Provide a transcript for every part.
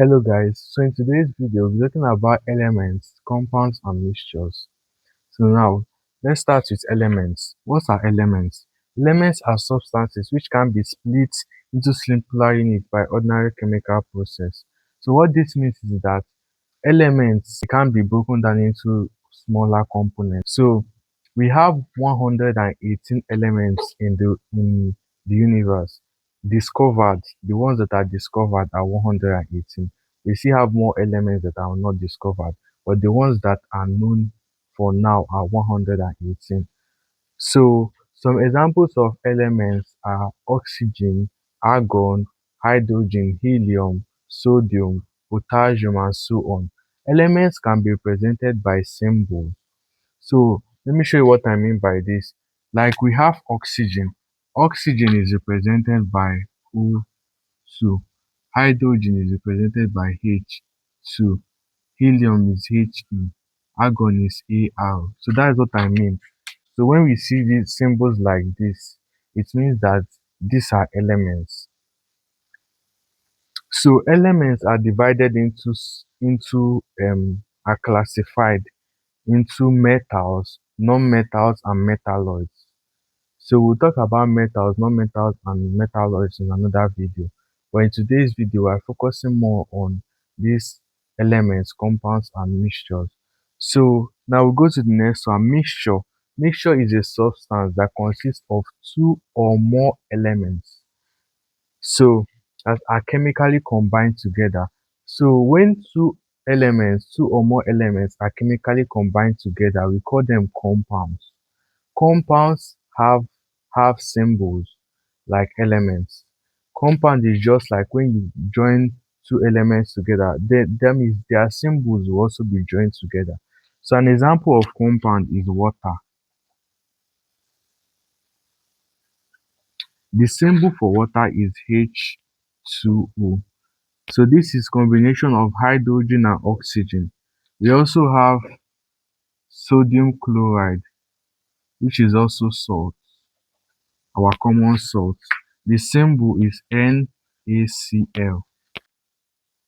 Hello guys, so in today's video we're talking about elements, compounds and mixtures. So now let's start with elements. What are elements? Elements are substances which can be split into simpler units by ordinary chemical process. So what this means is that elements can be broken down into smaller components. So we have 118 elements in the universe. Discovered, the ones that are discovered are 118. We still have more elements that are not discovered, but the ones that are known for now are 118. So some examples of elements are oxygen, argon, hydrogen, helium, sodium, potassium, and so on. Elements can be represented by symbols. So let me show you what I mean by this. Like we have oxygen. Oxygen is represented by O2. Hydrogen is represented by H2. Helium is He. Argon is Ar. So that's what I mean. So when we see these symbols like this, it means that these are elements. So elements are divided are classified into metals, non-metals, and metalloids. So we'll talk about metals, non-metals, and metalloids in another video. But in today's video, we're focusing more on these elements, compounds, and mixtures. So now we'll go to the next one, mixture. Mixture is a substance that consists of two or more elements. So that are chemically combined together. So when two or more elements are chemically combined together, we call them compounds. Compounds have symbols like elements. Compound is just like when you join two elements together, them is their symbols will also be joined together. So an example of compound is water. The symbol for water is H2O. So this is combination of hydrogen and oxygen. We also have sodium chloride, which is also salt, our common salt. The symbol is NaCl.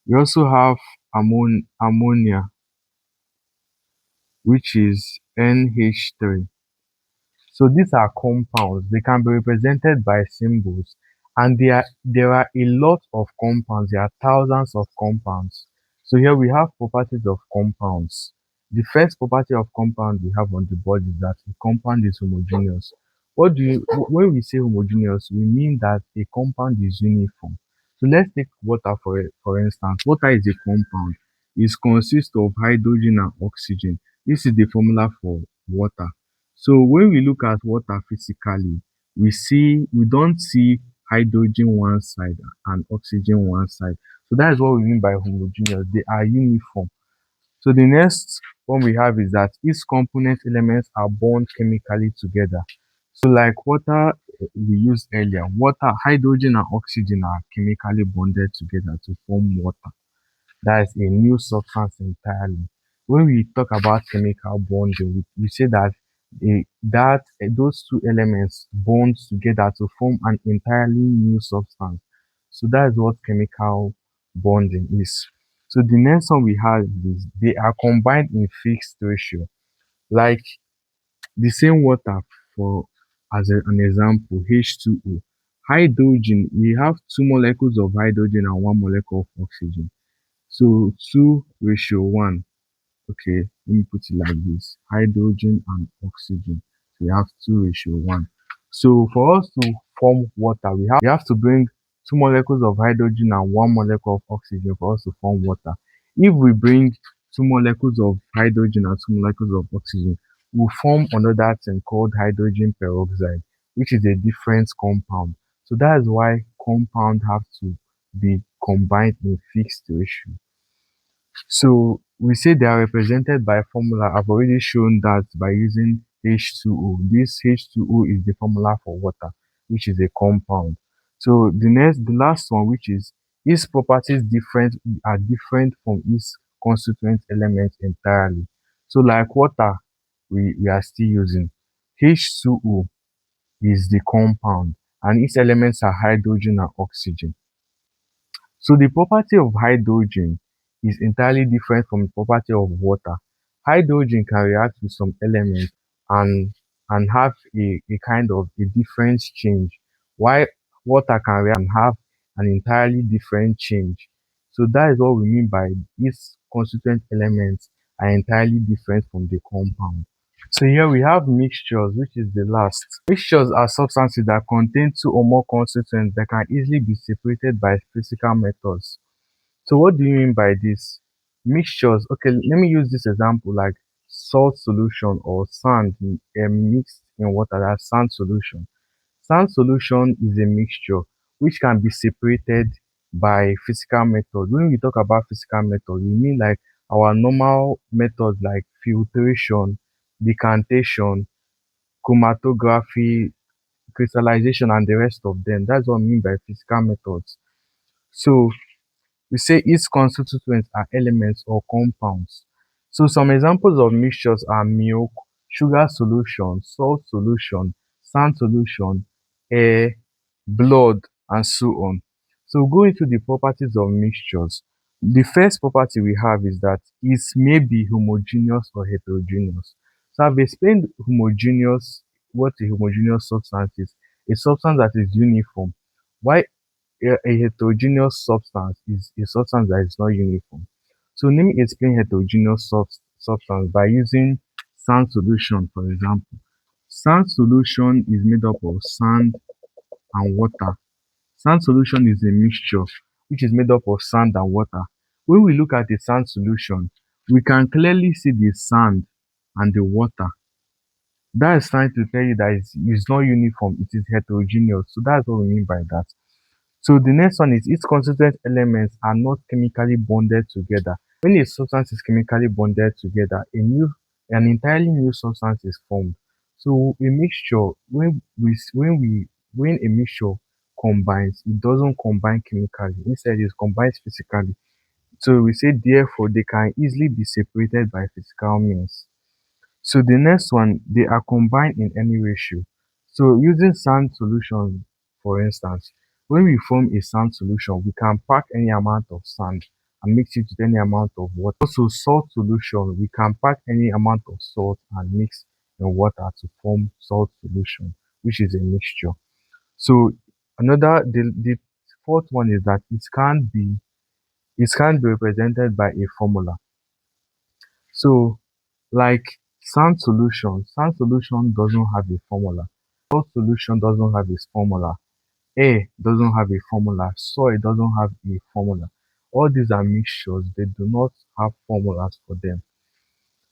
We also have ammonia, which is NH3. So these are compounds. They can be represented by symbols, and there are a lot of compounds. There are thousands of compounds. So here we have properties of compounds. The first property of compound we have on the board is that the compound is homogeneous. When we say homogeneous, we mean that a compound is uniform. So let's take water for instance. Water is a compound. It consists of hydrogen and oxygen. This is the formula for water. So when we look at water physically, we don't see hydrogen one side and oxygen one side. So that is what we mean by homogeneous. They are uniform. So the next one we have is that each component elements are bound chemically together. So like water we used earlier, water, hydrogen and oxygen are chemically bonded together to form water. That is a new substance entirely. When we talk about chemical bonding, we say that those two elements bond together to form an entirely new substance. So that is what chemical bonding is. So the next one we have is they are combined in fixed ratio. Like the same water for an example, H2O. Hydrogen, we have two molecules of hydrogen and one molecule of oxygen. So 2:1. Okay, let me put it like this. Hydrogen and oxygen. So we have 2:1. So for us to form water, we have to bring two molecules of hydrogen and one molecule of oxygen for us to form water. If we bring two molecules of hydrogen and two molecules of oxygen, we'll form another thing called hydrogen peroxide, which is a different compound. So that is why compound have to be combined in fixed ratio. So we say they are represented by formula. I've already shown that by using H2O. This H2O is the formula for water, which is a compound. So the last one, which is its properties are different from its constituent elements entirely. So like water, we are still using H2O is the compound, and its elements are hydrogen and oxygen. So the property of hydrogen is entirely different from the property of water. Hydrogen can react with some elements and have a kind of a difference change, while water can react and have an entirely different change. So that is what we mean by its constituent elements are entirely different from the compound. So here we have mixtures, which is the last. Mixtures are substances that contain two or more constituents that can easily be separated by physical methods. So what do you mean by this? Mixtures. Okay, let me use this example like salt solution or sand mixed in water. That's sand solution. Sand solution is a mixture which can be separated by physical method. When we talk about physical method, we mean like our normal methods like filtration, decantation, chromatography, crystallization, and the rest of them. That's what I mean by physical methods. So we say its constituents are elements or compounds. So some examples of mixtures are milk, sugar solution, salt solution, sand solution, air, blood, and so on. So going to the properties of mixtures. The first property we have is that it may be homogeneous or heterogeneous. So I've explained homogeneous, what a homogeneous substance is. A substance that is uniform. Why a heterogeneous substance is a substance that is not uniform. So let me explain heterogeneous substance by using sand solution, for example. Sand solution is made up of sand and water. Sand solution is a mixture which is made up of sand and water. When we look at a sand solution, we can clearly see the sand and the water. That is trying to tell you that it's not uniform, it is heterogeneous. So that's what we mean by that. So the next one is its constituent elements are not chemically bonded together. When a substance is chemically bonded together, an entirely new substance is formed. So a mixture, when a mixture combines, it doesn't combine chemically. Instead, it combines physically. So we say therefore they can easily be separated by physical means. So the next one, they are combined in any ratio. So using sand solution, for instance, when we form a sand solution, we can pack any amount of sand and mix it with any amount of water. Also, salt solution, we can pack any amount of salt and mix in water to form salt solution, which is a mixture. So the fourth one is that it can't be represented by a formula. So like sand solution doesn't have a formula. Salt solution doesn't have its formula. Air doesn't have a formula. Soil doesn't have a formula. All these are mixtures. They do not have formulas for them.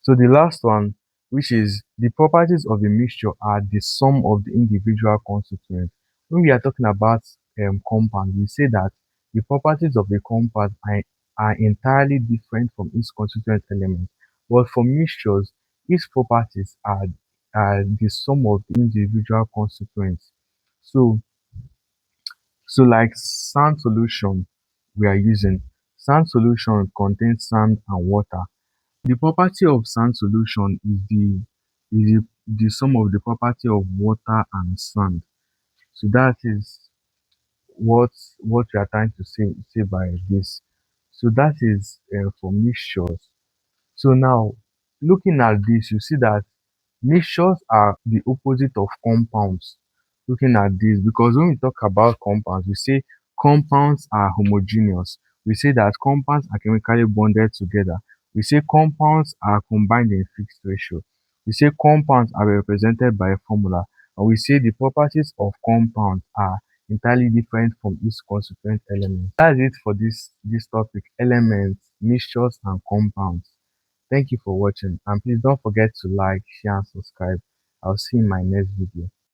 So the last one, which is the properties of a mixture are the sum of the individual constituents. When we are talking about compound, we say that the properties of a compound are entirely different from its constituent elements. But for mixtures, its properties are the sum of the individual constituents. So like sand solution we are using, sand solution contains sand and water. The property of sand solution is the sum of the property of water and sand. So that is what we are trying to say by this. So that is for mixtures. So now looking at this, you see that mixtures are the opposite of compounds. Looking at this, because when we talk about compounds, we say compounds are homogeneous. We say that compounds are chemically bonded together. We say compounds are combined in fixed ratio. We say compounds are represented by a formula. And we say the properties of compounds are entirely different from its constituent elements. That's it for this topic: elements, mixtures, and compounds. Thank you for watching, and please don't forget to like, share, and subscribe. I'll see you in my next video.